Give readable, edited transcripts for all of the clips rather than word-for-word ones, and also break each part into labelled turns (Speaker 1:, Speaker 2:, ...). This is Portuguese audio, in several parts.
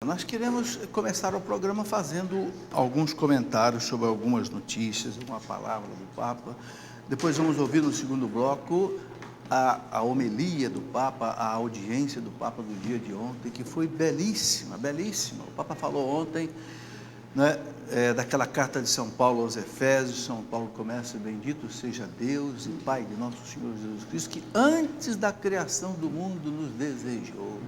Speaker 1: nós queremos começar o programa fazendo alguns comentários sobre algumas notícias, uma palavra do Papa. Depois vamos ouvir no segundo bloco a homilia do Papa, a audiência do Papa do dia de ontem, que foi belíssima, belíssima. O Papa falou ontem, né, daquela carta de São Paulo aos Efésios. São Paulo começa: bendito seja Deus e Pai de nosso Senhor Jesus Cristo, que antes da criação do mundo nos desejou.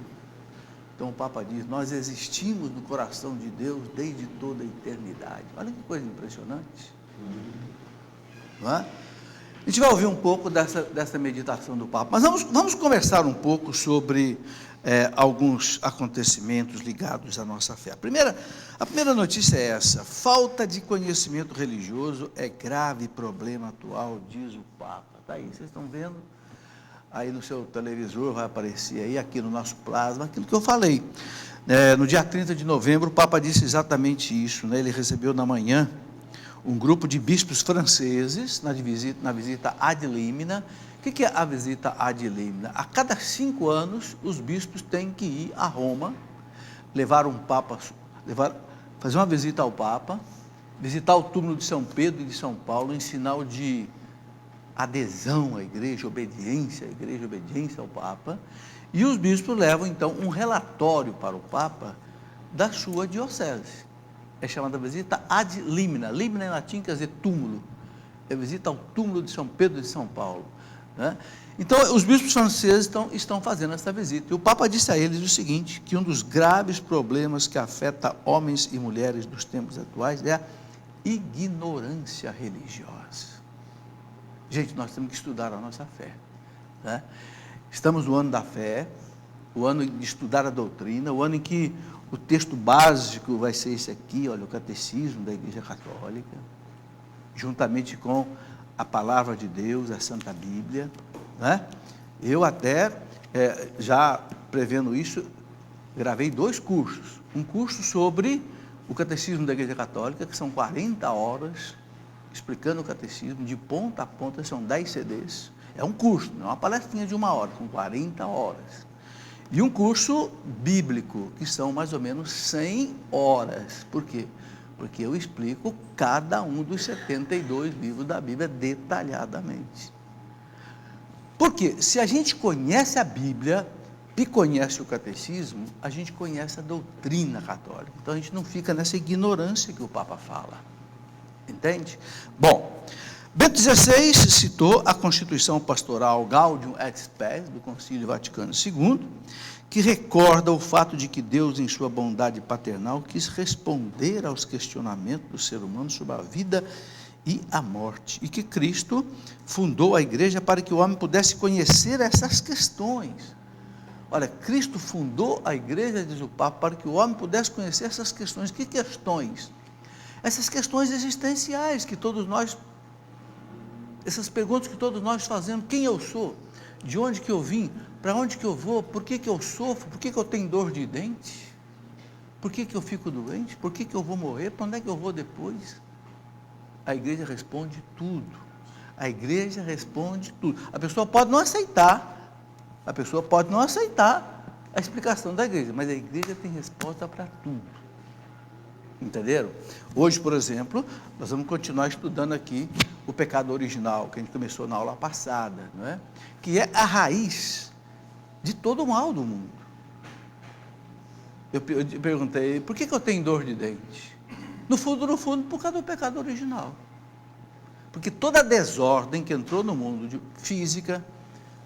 Speaker 1: Então o Papa diz: nós existimos no coração de Deus desde toda a eternidade. Olha que coisa impressionante. Não é? A gente vai ouvir um pouco dessa meditação do Papa, mas vamos conversar um pouco sobre alguns acontecimentos ligados à nossa fé. A primeira notícia é essa: falta de conhecimento religioso é grave problema atual, diz o Papa. Está aí, vocês estão vendo? Aí no seu televisor vai aparecer aí, aqui no nosso plasma, aquilo que eu falei. No dia 30 de novembro, o Papa disse exatamente isso, né? Ele recebeu na manhã um grupo de bispos franceses na visita ad limina. O que é a visita ad limina? A cada 5 anos, os bispos têm que ir a Roma, fazer uma visita ao Papa, visitar o túmulo de São Pedro e de São Paulo, em sinal de adesão à igreja, obediência à igreja, obediência ao Papa. E os bispos levam então um relatório para o Papa da sua diocese. É chamada visita ad limina. Limina em latim quer dizer túmulo. É visita ao túmulo de São Pedro e de São Paulo, né? Então os bispos franceses estão fazendo essa visita, e o Papa disse a eles o seguinte: que um dos graves problemas que afeta homens e mulheres dos tempos atuais é a ignorância religiosa. Gente, nós temos que estudar a nossa fé, né? Estamos no ano da fé, o ano de estudar a doutrina, o ano em que o texto básico vai ser esse aqui, olha, o Catecismo da Igreja Católica, juntamente com a Palavra de Deus, a Santa Bíblia, né? Eu até, já prevendo isso, gravei 2 cursos. Um curso sobre o Catecismo da Igreja Católica, que são 40 horas, explicando o catecismo de ponta a ponta, são 10 CDs, é um curso, não é uma palestrinha de 1 hora, são 40 horas, e um curso bíblico, que são mais ou menos 100 horas, por quê? Porque eu explico cada um dos 72 livros da Bíblia detalhadamente. Porque se a gente conhece a Bíblia e conhece o catecismo, a gente conhece a doutrina católica, então a gente não fica nessa ignorância que o Papa fala. Entende? Bom, Bento XVI citou a Constituição Pastoral Gaudium et Spes do Concílio Vaticano II, que recorda o fato de que Deus, em sua bondade paternal, quis responder aos questionamentos do ser humano sobre a vida e a morte, e que Cristo fundou a igreja para que o homem pudesse conhecer essas questões. Olha, Cristo fundou a igreja, diz o Papa, para que o homem pudesse conhecer essas questões. Que questões? Essas questões existenciais que todos nós, essas perguntas que todos nós fazemos: quem eu sou? De onde que eu vim? Para onde que eu vou? Por que eu sofro? Por que eu tenho dor de dente? Por que eu fico doente? Por que eu vou morrer? Para onde é que eu vou depois? A igreja responde tudo. A igreja responde tudo. A pessoa pode não aceitar a explicação da igreja, mas a igreja tem resposta para tudo. Entenderam? Hoje, por exemplo, nós vamos continuar estudando aqui o pecado original, que a gente começou na aula passada, não é? Que é a raiz de todo o mal do mundo. Eu perguntei: por que eu tenho dor de dente? No fundo, por causa do pecado original. Porque toda a desordem que entrou no mundo, de física,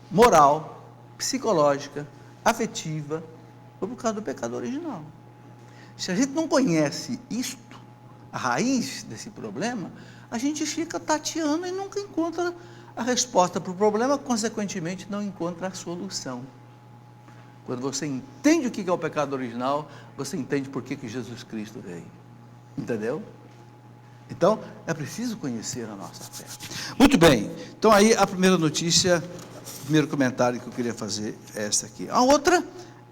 Speaker 1: moral, psicológica, afetiva, foi por causa do pecado original. Se a gente não conhece isto, a raiz desse problema, a gente fica tateando e nunca encontra a resposta para o problema, consequentemente não encontra a solução. Quando você entende o que é o pecado original, você entende por que Jesus Cristo veio. Entendeu? Então, é preciso conhecer a nossa fé. Muito bem, então aí a primeira notícia, o primeiro comentário que eu queria fazer é essa aqui. A outra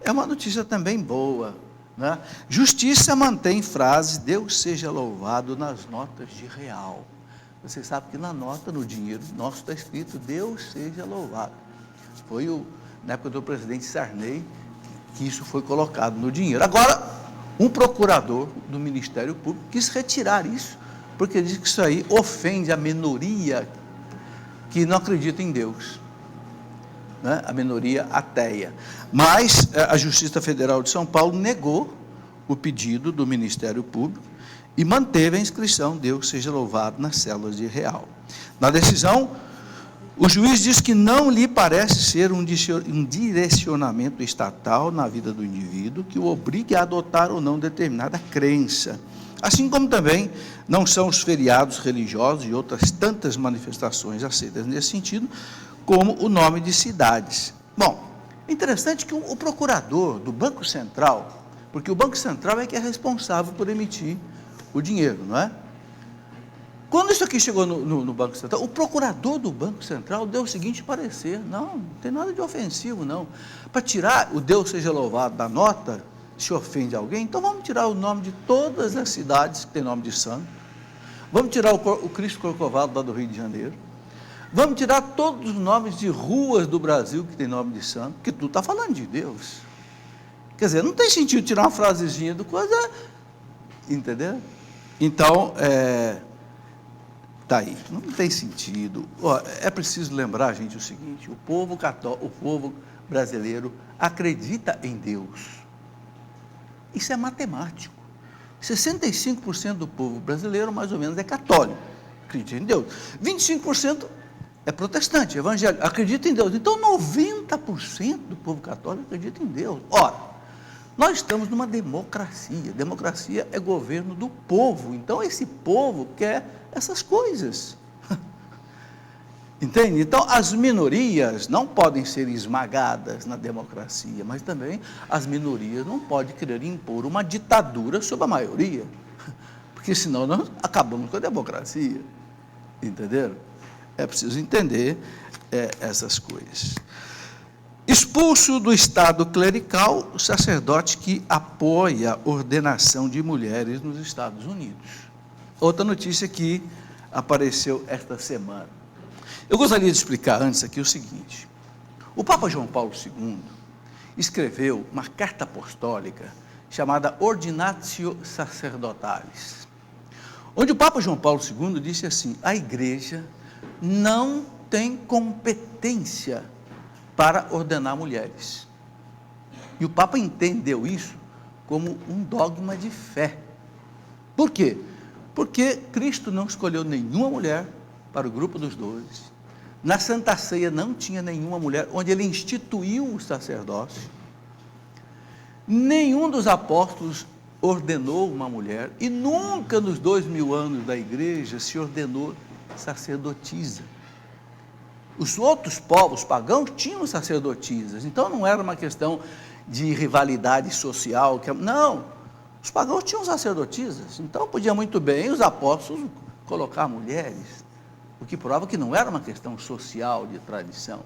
Speaker 1: é uma notícia também boa, né? Justiça mantém frase "Deus seja louvado" nas notas de real. Você sabe que na nota, no dinheiro nosso, está escrito "Deus seja louvado". Foi na época do presidente Sarney que isso foi colocado no dinheiro. Agora, um procurador do Ministério Público quis retirar isso, porque diz que isso aí ofende a minoria que não acredita em Deus, né? A minoria ateia. Mas a Justiça Federal de São Paulo negou o pedido do Ministério Público e manteve a inscrição Deus seja louvado nas células de real. Na decisão, o juiz diz que não lhe parece ser um direcionamento estatal na vida do indivíduo que o obrigue a adotar ou não determinada crença, assim como também não são os feriados religiosos e outras tantas manifestações aceitas nesse sentido, como o nome de cidades. Bom, é interessante que o procurador do Banco Central, porque o Banco Central é que é responsável por emitir o dinheiro, não é? Quando isso aqui chegou no Banco Central, o procurador do Banco Central deu o seguinte parecer: não tem nada de ofensivo, não. Para tirar o Deus seja louvado da nota, se ofende alguém, então vamos tirar o nome de todas as cidades que tem nome de santo, vamos tirar o Cristo Corcovado lá do Rio de Janeiro, vamos tirar todos os nomes de ruas do Brasil que tem nome de santo, porque tudo está falando de Deus. Quer dizer, não tem sentido tirar uma frasezinha do coisa, entendeu? Então, está aí, não tem sentido. É preciso lembrar, gente, o seguinte: o povo católico, o povo brasileiro acredita em Deus. Isso é matemático. 65% do povo brasileiro, mais ou menos, é católico, acredita em Deus. 25% é protestante, evangélico, acredita em Deus. Então, 90% do povo católico acredita em Deus. Ora, nós estamos numa democracia. Democracia é governo do povo. Então, esse povo quer essas coisas. Entende? Então, as minorias não podem ser esmagadas na democracia, mas também as minorias não podem querer impor uma ditadura sobre a maioria, porque senão nós acabamos com a democracia. Entenderam? É preciso entender essas coisas. Expulso do Estado clerical, o sacerdote que apoia a ordenação de mulheres nos Estados Unidos. Outra notícia que apareceu esta semana. Eu gostaria de explicar antes aqui o seguinte: o Papa João Paulo II escreveu uma carta apostólica chamada Ordinatio Sacerdotalis, onde o Papa João Paulo II disse assim: a igreja não tem competência para ordenar mulheres. E o Papa entendeu isso como um dogma de fé. Por quê? Porque Cristo não escolheu nenhuma mulher para o grupo dos 12. Na Santa Ceia não tinha nenhuma mulher, onde ele instituiu o sacerdócio. Nenhum dos apóstolos ordenou uma mulher, e nunca nos 2000 anos da igreja se ordenou sacerdotisa. Os outros povos pagãos tinham sacerdotisas, então não era uma questão de rivalidade social, não, os pagãos tinham sacerdotisas, então podia muito bem os apóstolos colocar mulheres, o que prova que não era uma questão social de tradição.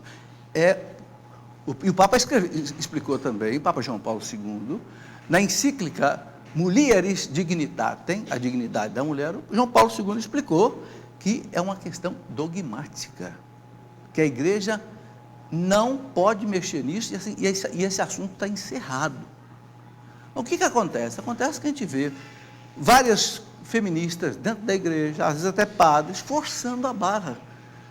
Speaker 1: E o Papa explicou também, o Papa João Paulo II, na encíclica Mulieris Dignitatem, a dignidade da mulher, o João Paulo II explicou que é uma questão dogmática, que a igreja não pode mexer nisso, e esse assunto está encerrado. O que acontece? Acontece que a gente vê várias feministas dentro da igreja, às vezes até padres, forçando a barra,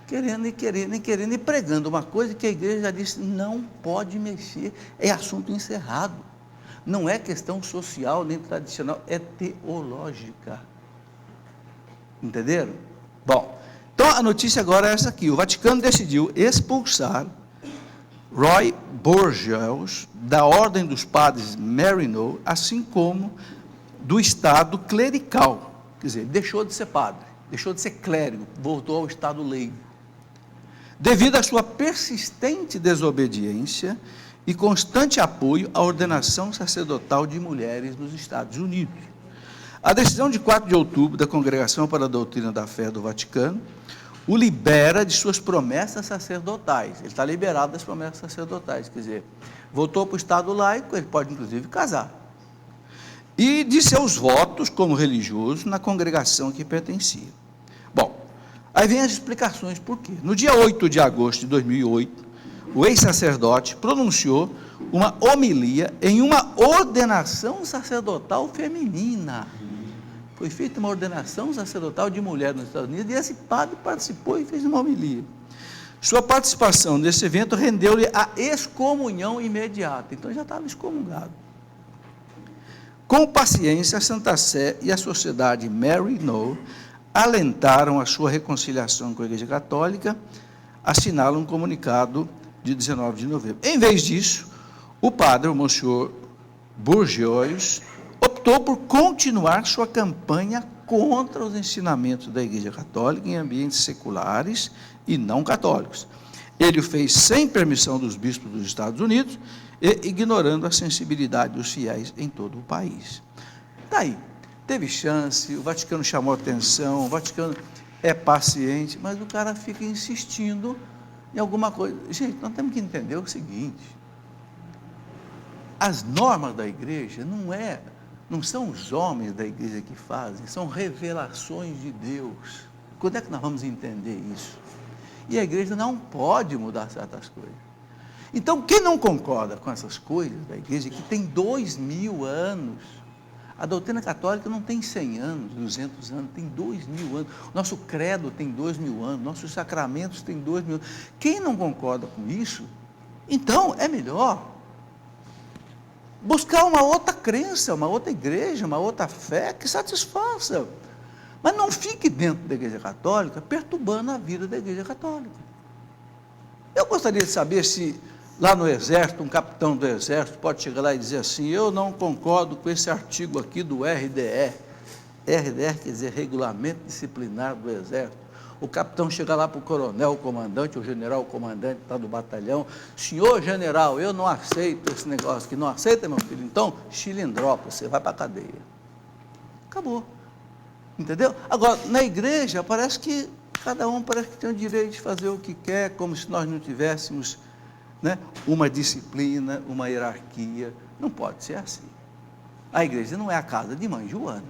Speaker 1: querendo e pregando uma coisa que a igreja já disse, não pode mexer, é assunto encerrado. Não é questão social nem tradicional, é teológica. Entenderam? Bom, então a notícia agora é essa aqui: o Vaticano decidiu expulsar Roy Bourgeois da Ordem dos Padres Maryknoll, assim como do Estado clerical. Quer dizer, deixou de ser padre, deixou de ser clérigo, voltou ao Estado leigo, devido à sua persistente desobediência e constante apoio à ordenação sacerdotal de mulheres nos Estados Unidos. A decisão de 4 de outubro da Congregação para a Doutrina da Fé do Vaticano o libera de suas promessas sacerdotais. Ele está liberado das promessas sacerdotais, quer dizer, voltou para o Estado laico, ele pode inclusive casar. E de seus votos como religioso na congregação que pertencia. Bom, aí vem as explicações por quê. No dia 8 de agosto de 2008, o ex-sacerdote, pronunciou uma homilia em uma ordenação sacerdotal feminina. Foi feita uma ordenação sacerdotal de mulher nos Estados Unidos, e esse padre participou e fez uma homilia. Sua participação nesse evento rendeu-lhe a excomunhão imediata, então já estava excomungado. Com paciência, a Santa Sé e a Sociedade Mary Knowles alentaram a sua reconciliação com a Igreja Católica, assinalam um comunicado de 19 de novembro. Em vez disso, o padre, o Monsenhor Bourgeois, optou por continuar sua campanha contra os ensinamentos da Igreja Católica em ambientes seculares e não católicos. Ele o fez sem permissão dos bispos dos Estados Unidos e ignorando a sensibilidade dos fiéis em todo o país. Daí, teve chance, o Vaticano chamou atenção, o Vaticano é paciente, mas o cara fica insistindo em alguma coisa. Gente, nós temos que entender o seguinte: as normas da igreja não são os homens da igreja que fazem, são revelações de Deus. Quando é que nós vamos entender isso? E a igreja não pode mudar certas coisas. Então, quem não concorda com essas coisas da igreja, que tem 2000 anos, a doutrina católica não tem 100 anos, 200 anos, tem 2000 anos, nosso credo tem 2000 anos, nossos sacramentos têm 2000 anos. Quem não concorda com isso, então é melhor buscar uma outra crença, uma outra igreja, uma outra fé que satisfaça. Mas não fique dentro da Igreja Católica perturbando a vida da Igreja Católica. Eu gostaria de saber se lá no Exército, um capitão do Exército pode chegar lá e dizer assim: eu não concordo com esse artigo aqui do RDE. RDE quer dizer Regulamento Disciplinar do Exército. O capitão chega lá para o coronel, o comandante, o general, o comandante tá, do batalhão: senhor general, eu não aceito esse negócio aqui. Não aceita, meu filho? Então, chilindrópolis, você vai para a cadeia. Acabou. Entendeu? Agora, na igreja, parece que cada um parece que tem o direito de fazer o que quer, como se nós não tivéssemos, né, uma disciplina, uma hierarquia. Não pode ser assim. A igreja não é a casa de mãe Joana,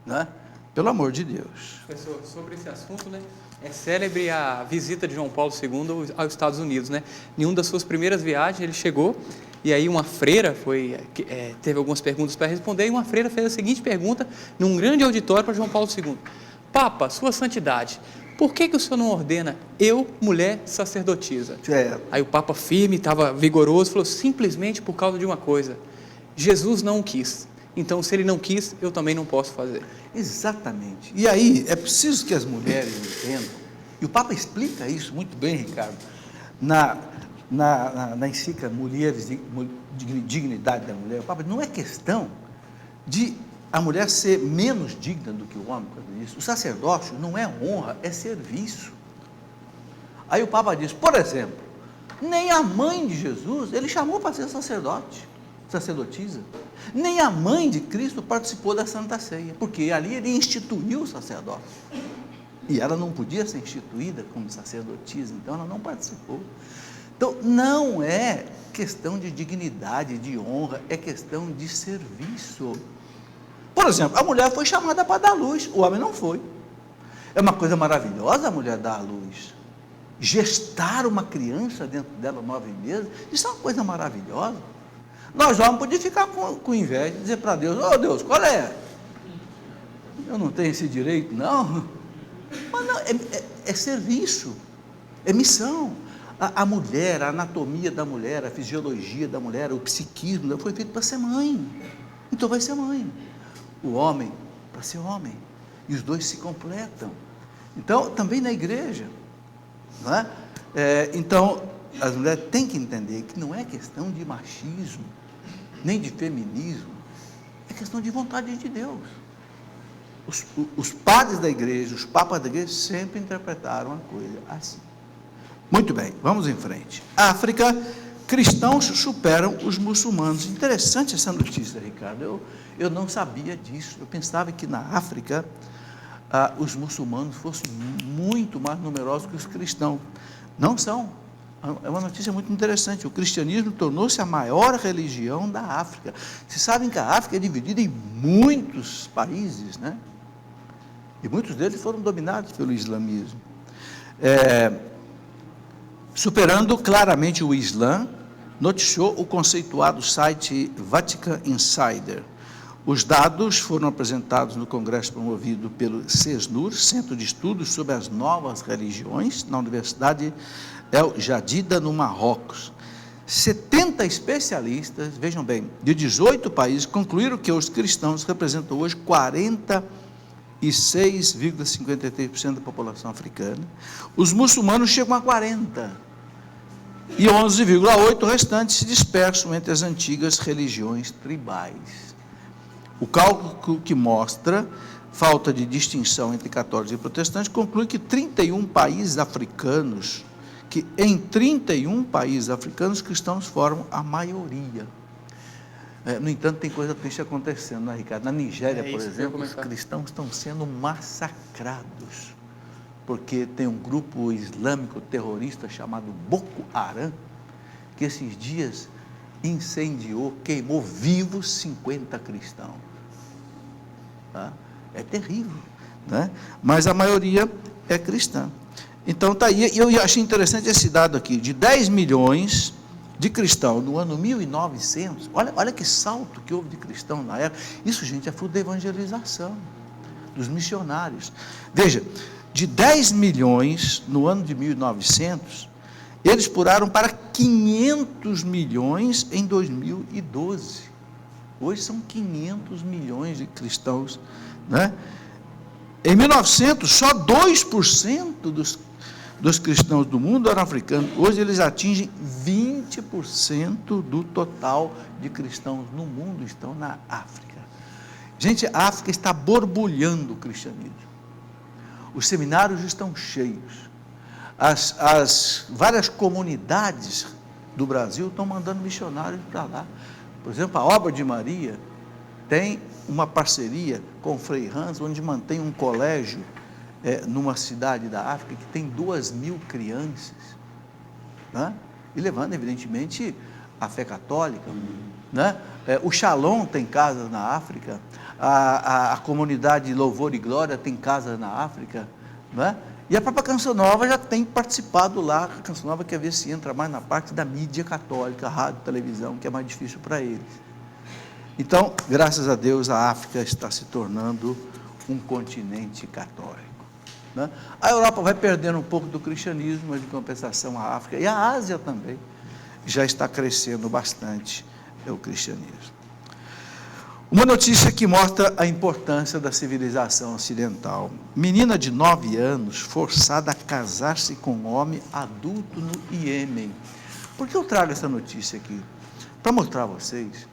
Speaker 1: né? Pelo amor de Deus.
Speaker 2: Professor, sobre esse assunto, né, é célebre a visita de João Paulo II aos Estados Unidos, né? Em uma das suas primeiras viagens, ele chegou, e aí uma freira teve algumas perguntas para responder, e uma freira fez a seguinte pergunta, num grande auditório para João Paulo II: Papa, sua santidade, por que o senhor não ordena eu, mulher sacerdotisa? Aí o Papa, firme, estava vigoroso, falou: simplesmente por causa de uma coisa: Jesus não quis. Então, se ele não quis, eu também não posso fazer.
Speaker 1: Exatamente. E aí, é preciso que as mulheres entendam, e o Papa explica isso muito bem, Ricardo, na encíclica Mulheres, Dignidade da Mulher. O Papa, não é questão de a mulher ser menos digna do que o homem, por causa disso. O sacerdócio não é honra, é serviço. Aí o Papa diz, por exemplo, nem a mãe de Jesus, ele chamou para ser sacerdote, sacerdotisa. Nem a mãe de Cristo participou da Santa Ceia, porque ali ele instituiu o sacerdócio. E ela não podia ser instituída como sacerdotisa, então ela não participou. Então, não é questão de dignidade, de honra, é questão de serviço. Por exemplo, a mulher foi chamada para dar luz, o homem não foi. É uma coisa maravilhosa a mulher dar a luz. Gestar uma criança dentro dela 9 meses, isso é uma coisa maravilhosa. Nós homens podíamos ficar com inveja e dizer para Deus: ô Deus, qual é? Eu não tenho esse direito, não. Mas não, é serviço, é missão. A mulher, a anatomia da mulher, a fisiologia da mulher, o psiquismo, foi feito para ser mãe. Então vai ser mãe. O homem para ser homem. E os dois se completam. Então, também na igreja. Não é? Então, as mulheres têm que entender que não é questão de machismo, nem de feminismo, é questão de vontade de Deus. Os padres da igreja, os papas da igreja, sempre interpretaram a coisa assim. Muito bem, vamos em frente. África, cristãos superam os muçulmanos. Interessante essa notícia, Ricardo. Eu não sabia disso. Eu pensava que na África os muçulmanos fossem muito mais numerosos que os cristãos. Não são. É uma notícia muito interessante. O cristianismo tornou-se a maior religião da África. Vocês sabem que a África é dividida em muitos países, né? E muitos deles foram dominados pelo islamismo. Superando claramente o Islã, noticiou o conceituado site Vatican Insider. Os dados foram apresentados no congresso promovido pelo CESNUR, Centro de Estudos sobre as Novas Religiões, na Universidade El Jadida, no Marrocos. 70 especialistas, vejam bem, de 18 países, concluíram que os cristãos representam hoje 46,53% da população africana. Os muçulmanos chegam a 40%. E 11,8% restantes se dispersam entre as antigas religiões tribais. O cálculo que mostra falta de distinção entre católicos e protestantes conclui que em 31 países africanos, cristãos formam a maioria. No entanto, tem coisa triste acontecendo, né, Ricardo? Na Nigéria, por exemplo, os cristãos estão sendo massacrados, porque tem um grupo islâmico terrorista chamado Boko Haram, que esses dias incendiou, queimou vivos 50 cristãos. Tá? É terrível, né? Mas a maioria é cristã. Então está aí, eu achei interessante esse dado aqui, de 10 milhões de cristãos no ano 1900, olha que salto que houve de cristão na época. Isso, gente, é fruto da evangelização, dos missionários. Veja, de 10 milhões no ano de 1900, eles pularam para 500 milhões em 2012. Hoje são 500 milhões de cristãos, né? Em 1900, só 2% dos cristãos do mundo eram africanos. Hoje eles atingem 20% do total de cristãos no mundo estão na África. Gente, a África está borbulhando o cristianismo. Os seminários estão cheios. As várias comunidades do Brasil estão mandando missionários para lá. Por exemplo, a Obra de Maria tem uma parceria com o Frei Hans, onde mantém um colégio numa cidade da África que tem 2.000 crianças, né? E levando, evidentemente, a fé católica, né? O Shalom tem casas na África, a comunidade Louvor e Glória tem casas na África, né? E a própria Canção Nova já tem participado lá. A Canção Nova quer ver se entra mais na parte da mídia católica, rádio, televisão, que é mais difícil para eles. Então, graças a Deus, a África está se tornando um continente católico, né? A Europa vai perdendo um pouco do cristianismo, mas de compensação a África e a Ásia também já está crescendo bastante o cristianismo. Uma notícia que mostra a importância da civilização ocidental. Menina de 9 anos forçada a casar-se com um homem adulto no Iêmen. Por que eu trago essa notícia aqui? Para mostrar a vocês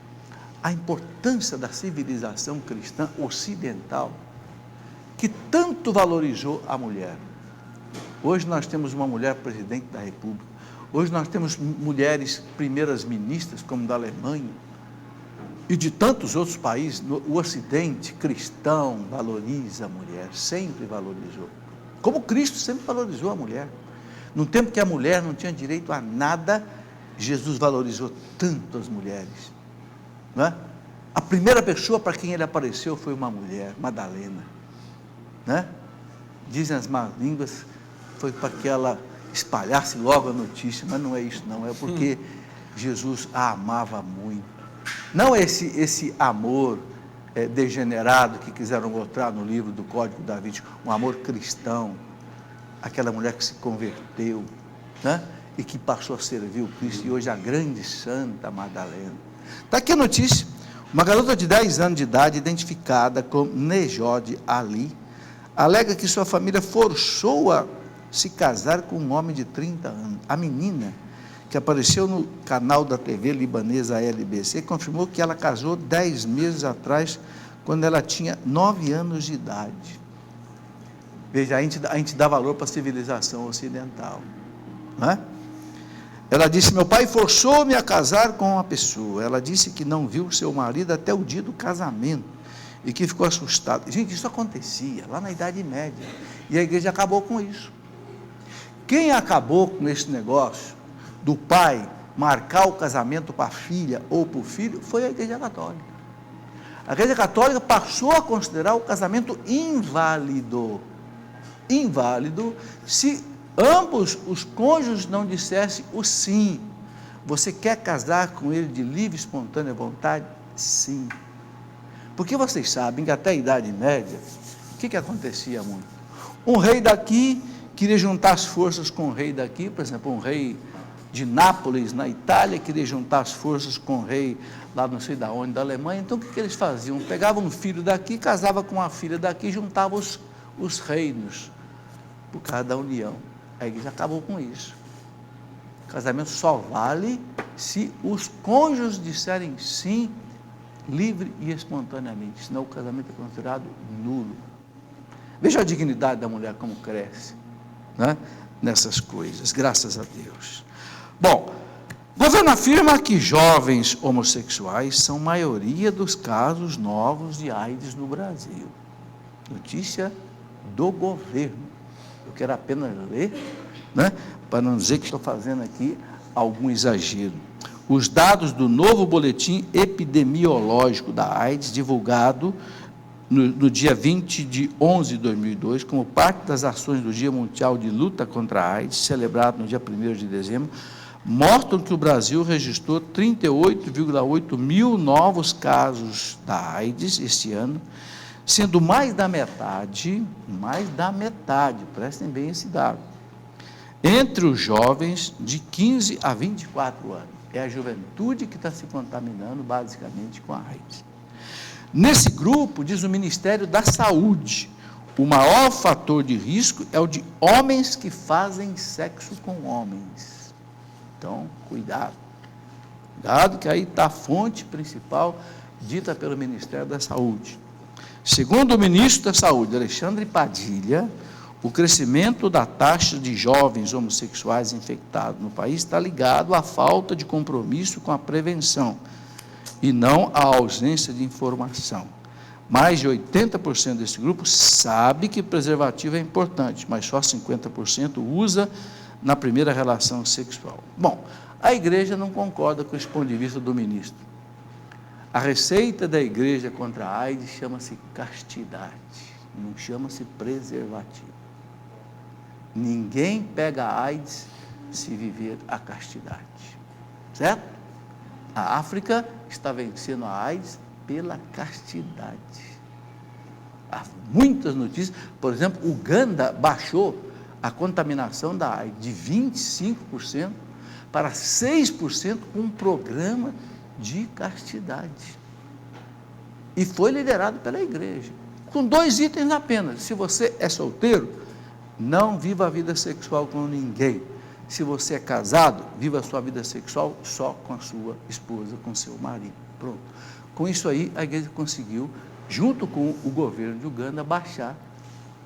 Speaker 1: a importância da civilização cristã ocidental, que tanto valorizou a mulher. Hoje nós temos uma mulher presidente da República. Hoje nós temos mulheres primeiras ministras, como da Alemanha, e de tantos outros países. O Ocidente cristão valoriza a mulher, sempre valorizou. Como Cristo sempre valorizou a mulher. No tempo que a mulher não tinha direito a nada, Jesus valorizou tanto as mulheres, não é? A primeira pessoa para quem ele apareceu foi uma mulher, Madalena, né? Dizem as más línguas, foi para que ela espalhasse logo a notícia, mas não é isso não, é porque Jesus a amava muito. Não esse amor degenerado que quiseram mostrar no livro do Código da Vinci, um amor cristão, aquela mulher que se converteu, né? E que passou a servir o Cristo, e hoje a grande santa Madalena. Está aqui a notícia. Uma garota de 10 anos de idade, identificada como Nejod Ali, alega que sua família forçou a se casar com um homem de 30 anos. A menina, que apareceu no canal da TV libanesa LBC, confirmou que ela casou 10 meses atrás, quando ela tinha 9 anos de idade. Veja, a gente dá valor para a civilização ocidental, não é? Ela disse: meu pai forçou-me a casar com uma pessoa. Ela disse que não viu seu marido até o dia do casamento e que ficou assustada. Gente, isso acontecia lá na Idade Média, e a igreja acabou com isso. Quem acabou com esse negócio do pai marcar o casamento para a filha ou para o filho foi a Igreja Católica. A Igreja Católica passou a considerar o casamento inválido se ambos os cônjuges não dissessem o sim. Você quer casar com ele de livre e espontânea vontade? Sim. Porque vocês sabem que até a Idade Média, o que acontecia muito? Um rei daqui queria juntar as forças com o rei daqui, por exemplo, um rei de Nápoles, na Itália, queria juntar as forças com o rei lá não sei da onde, da Alemanha. Então o que eles faziam? Pegavam um filho daqui, casava com a filha daqui, juntavam os reinos, por causa da união. A igreja acabou com isso. O casamento só vale se os cônjuges disserem sim, livre e espontaneamente, senão o casamento é considerado nulo. Veja a dignidade da mulher como cresce, né? Nessas coisas, graças a Deus. Bom, o governo afirma que jovens homossexuais são maioria dos casos novos de AIDS no Brasil. Notícia do governo. Eu quero apenas ler, né, para não dizer que estou fazendo aqui algum exagero. Os dados do novo boletim epidemiológico da AIDS, divulgado no dia 20 de 11 de 2002, como parte das ações do Dia Mundial de Luta contra a AIDS, celebrado no dia 1º de dezembro, mostram que o Brasil registrou 38,8 mil novos casos da AIDS este ano, sendo mais da metade, prestem bem esse dado, entre os jovens de 15 a 24 anos. É a juventude que está se contaminando basicamente com a AIDS. Nesse grupo, diz o Ministério da Saúde, o maior fator de risco é o de homens que fazem sexo com homens. Então, cuidado. Cuidado, que aí está a fonte principal dita pelo Ministério da Saúde. Segundo o ministro da Saúde, Alexandre Padilha, o crescimento da taxa de jovens homossexuais infectados no país está ligado à falta de compromisso com a prevenção e não à ausência de informação. Mais de 80% desse grupo sabe que preservativo é importante, mas só 50% usa na primeira relação sexual. Bom, a igreja não concorda com esse ponto de vista do ministro. A receita da igreja contra a AIDS chama-se castidade, não chama-se preservativo. Ninguém pega a AIDS se viver a castidade, certo? A África está vencendo a AIDS pela castidade. Há muitas notícias, por exemplo, Uganda baixou a contaminação da AIDS de 25% para 6% com um programa de castidade. E foi liderado pela igreja, com 2 itens apenas. Se você é solteiro, não viva a vida sexual com ninguém. Se você é casado, viva a sua vida sexual só com a sua esposa, com seu marido. Pronto. Com isso aí, a igreja conseguiu, junto com o governo de Uganda, baixar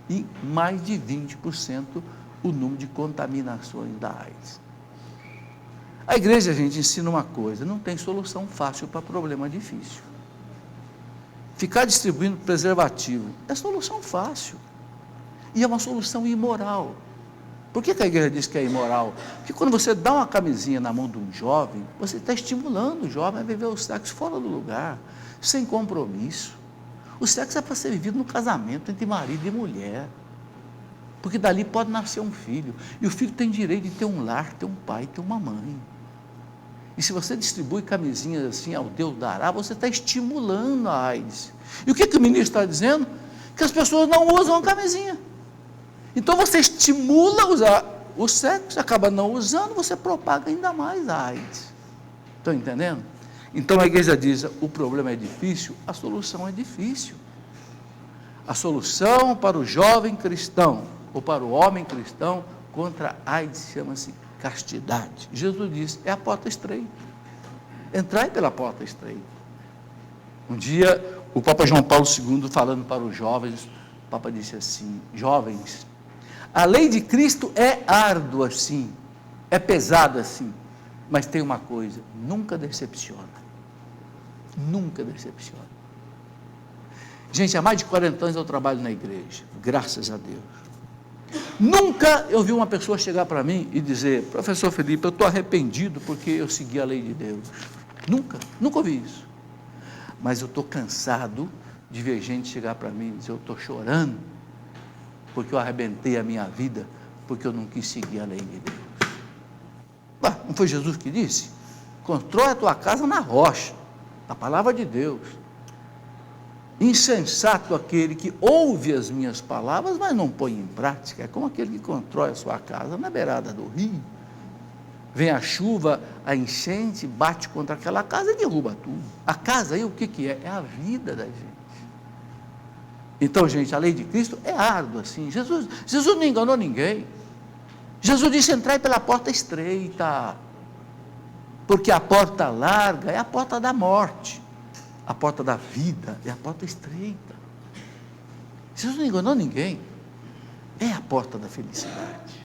Speaker 1: em mais de 20% o número de contaminações da AIDS. A igreja, gente, ensina uma coisa: não tem solução fácil para problema difícil. Ficar distribuindo preservativo é solução fácil. E é uma solução imoral. Por que a igreja diz que é imoral? Porque quando você dá uma camisinha na mão de um jovem, você está estimulando o jovem a viver o sexo fora do lugar, sem compromisso. O sexo é para ser vivido no casamento entre marido e mulher. Porque dali pode nascer um filho. E o filho tem direito de ter um lar, ter um pai, ter uma mãe. E se você distribui camisinhas assim, ao Deus dará, você está estimulando a AIDS. E o que o ministro está dizendo? Que as pessoas não usam a camisinha. Então você estimula a usar o sexo, acaba não usando, você propaga ainda mais a AIDS. Estão entendendo? Então a igreja diz: o problema é difícil, a solução é difícil. A solução para o jovem cristão, ou para o homem cristão, contra a AIDS chama-se castidade. Jesus disse: é a porta estreita. Entrai pela porta estreita. Um dia, o Papa João Paulo II, falando para os jovens, o Papa disse assim: jovens, a lei de Cristo é árdua, sim, é pesada, sim, mas tem uma coisa: nunca decepciona. Nunca decepciona. Gente, há mais de 40 anos eu trabalho na igreja, graças a Deus. Nunca eu vi uma pessoa chegar para mim e dizer: professor Felipe, eu estou arrependido porque eu segui a lei de Deus. Nunca ouvi isso. Mas eu estou cansado de ver gente chegar para mim e dizer: eu estou chorando porque eu arrebentei a minha vida porque eu não quis seguir a lei de Deus. Não foi Jesus que disse? Constrói a tua casa na rocha, na palavra de Deus. Insensato aquele que ouve as minhas palavras, mas não põe em prática. É como aquele que constrói a sua casa na beirada do rio. Vem a chuva, a enchente, bate contra aquela casa e derruba tudo. A casa aí, o que é? É a vida da gente. Então, gente, a lei de Cristo é árdua, assim. Jesus não enganou ninguém. Jesus disse: entrai pela porta estreita, porque a porta larga é a porta da morte, a porta da vida é a porta estreita. Jesus não enganou ninguém. É a porta da felicidade.